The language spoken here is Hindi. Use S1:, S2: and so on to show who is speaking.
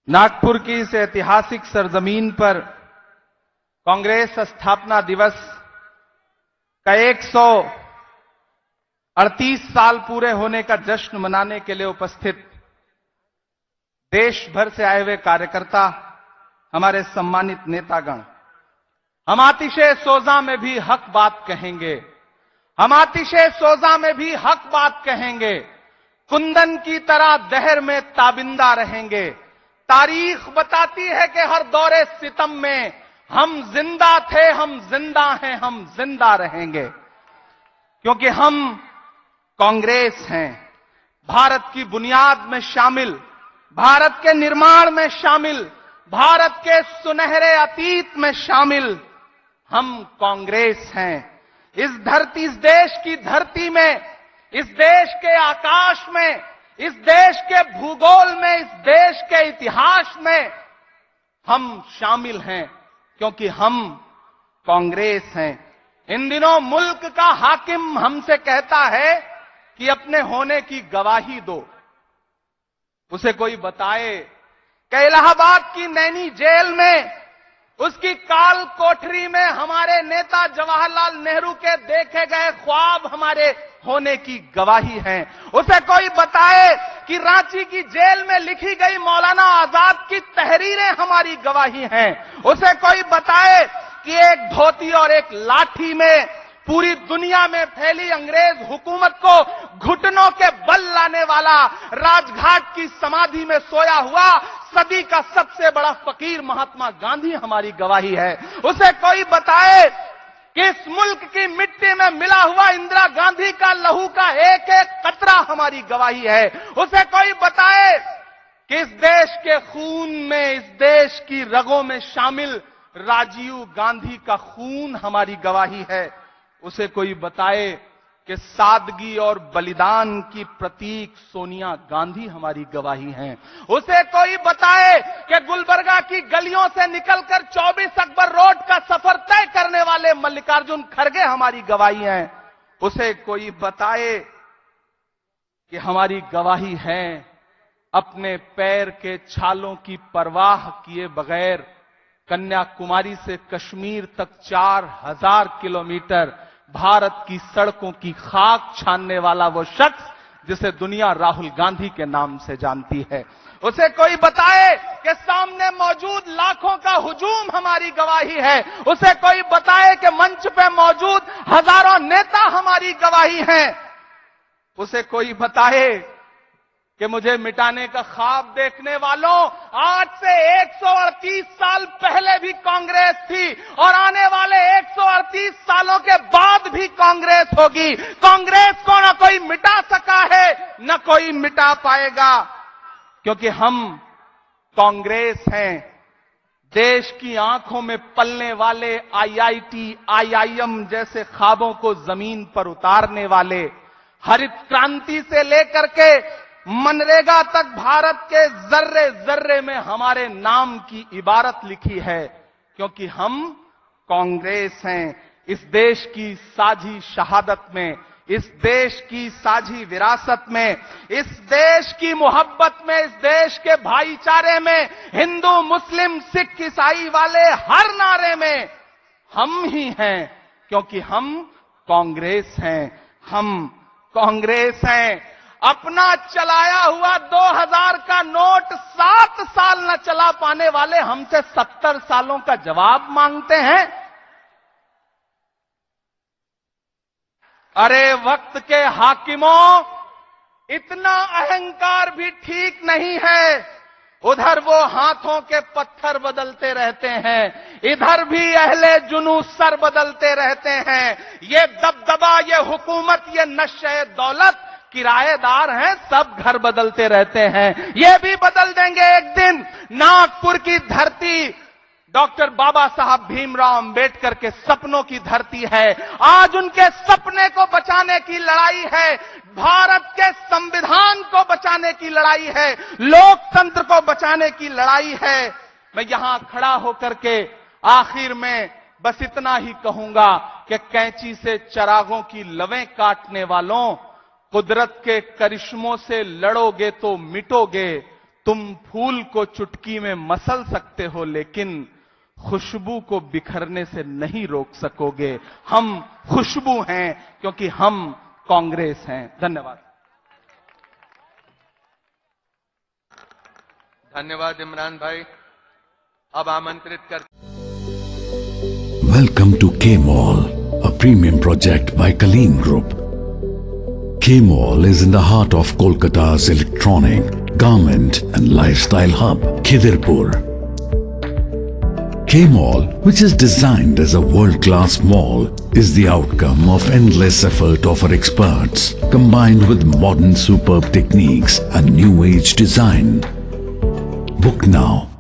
S1: नागपुर की इस ऐतिहासिक सरजमीन पर कांग्रेस स्थापना दिवस का 138 साल पूरे होने का जश्न मनाने के लिए उपस्थित देश भर से आए हुए कार्यकर्ता, हमारे सम्मानित नेतागण, हम आतिशे सोजा में भी हक बात कहेंगे, हम आतिशे सोजा में भी हक बात कहेंगे, कुंदन की तरह दहर में ताबिंदा रहेंगे। तारीख बताती है कि हर दौरे सितम में हम जिंदा थे, हम जिंदा हैं, हम जिंदा रहेंगे, क्योंकि हम कांग्रेस हैं। भारत की बुनियाद में शामिल, भारत के निर्माण में शामिल, भारत के सुनहरे अतीत में शामिल हम कांग्रेस हैं। इस देश की धरती में, इस देश के आकाश में, इस देश के भूगोल में, इस देश के इतिहास में हम शामिल हैं, क्योंकि हम कांग्रेस हैं। इन दिनों मुल्क का हाकिम हमसे कहता है कि अपने होने की गवाही दो। उसे कोई बताए कि इलाहाबाद की नैनी जेल में, उसकी काल कोठरी में हमारे नेता जवाहरलाल नेहरू के देखे गए ख्वाब हमारे होने की गवाही हैं। उसे कोई बताए कि रांची की जेल में लिखी गई मौलाना आजाद की तहरीरें हमारी गवाही हैं। उसे कोई बताए कि एक धोती और एक लाठी में पूरी दुनिया में फैली अंग्रेज हुकूमत को घुटनों के बल लाने वाला, राजघाट की समाधि में सोया हुआ सदी का सबसे बड़ा फकीर महात्मा गांधी हमारी गवाही है। उसे कोई बताए कि इस मुल्क की मिट्टी में मिला हुआ इंदिरा गांधी का लहू का एक एक कतरा हमारी गवाही है। उसे कोई बताए कि इस देश के खून में, इस देश की रगों में शामिल राजीव गांधी का खून हमारी गवाही है। उसे कोई बताए कि सादगी और बलिदान की प्रतीक सोनिया गांधी हमारी गवाही हैं। उसे कोई बताए कि गुलबर्गा की गलियों से निकलकर 24 अकबर रोड का सफर तय करने वाले मल्लिकार्जुन खड़गे हमारी गवाही हैं। उसे कोई बताए कि हमारी गवाही है अपने पैर के छालों की परवाह किए बगैर कन्याकुमारी से कश्मीर तक 4000 किलोमीटर भारत की सड़कों की खाक छानने वाला वो शख्स जिसे दुनिया राहुल गांधी के नाम से जानती है। उसे कोई बताए कि सामने मौजूद लाखों का हुजूम हमारी गवाही है। उसे कोई बताए कि मंच पे मौजूद हजारों नेता हमारी गवाही हैं। उसे कोई बताए कि मुझे मिटाने का ख्वाब देखने वालों, आज से 138 साल पहले भी कांग्रेस थी और आने वाले 138 सालों के बाद भी कांग्रेस होगी। कांग्रेस को न कोई मिटा सका है, न कोई मिटा पाएगा, क्योंकि हम कांग्रेस हैं। देश की आंखों में पलने वाले IIT, IIM जैसे ख्वाबों को जमीन पर उतारने वाले, हरित क्रांति से लेकर के मनरेगा तक भारत के जर्रे जर्रे में हमारे नाम की इबारत लिखी है, क्योंकि हम कांग्रेस हैं। इस देश की साझी शहादत में, इस देश की साझी विरासत में, इस देश की मोहब्बत में, इस देश के भाईचारे में, हिंदू मुस्लिम सिख ईसाई वाले हर नारे में हम ही हैं, क्योंकि हम कांग्रेस हैं। हम कांग्रेस हैं। अपना चलाया हुआ 2000 का नोट 7 साल न चला पाने वाले हमसे 70 सालों का जवाब मांगते हैं। अरे वक्त के हाकिमों, इतना अहंकार भी ठीक नहीं है। उधर वो हाथों के पत्थर बदलते रहते हैं, इधर भी अहले जुनू सर बदलते रहते हैं। ये दबदबा, ये हुकूमत, ये नशे दौलत किराएदार हैं, सब घर बदलते रहते हैं। ये भी बदल देंगे एक दिन। नागपुर की धरती डॉक्टर बाबा साहब भीमराव अंबेडकर के सपनों की धरती है। आज उनके सपने को बचाने की लड़ाई है, भारत के संविधान को बचाने की लड़ाई है, लोकतंत्र को बचाने की लड़ाई है। मैं यहां खड़ा होकर के आखिर में बस इतना ही कहूंगा कि कैंची से चिरागों की लवें काटने वालों, कुदरत के करिश्मों से लड़ोगे तो मिटोगे, तुम फूल को चुटकी में मसल सकते हो, लेकिन खुशबू को बिखरने से नहीं रोक सकोगे। हम खुशबू हैं क्योंकि हम कांग्रेस हैं। धन्यवाद।
S2: धन्यवाद इमरान भाई। अब आमंत्रित कर।
S3: Welcome to K-Mall, a premium project by Kaleen Group. K-Mall is in the heart of Kolkata's electronic, garment and lifestyle hub, Khidirpur. K-Mall, which is designed as a world-class mall, is the outcome of endless effort of our experts, combined with modern superb techniques and new age design. Book now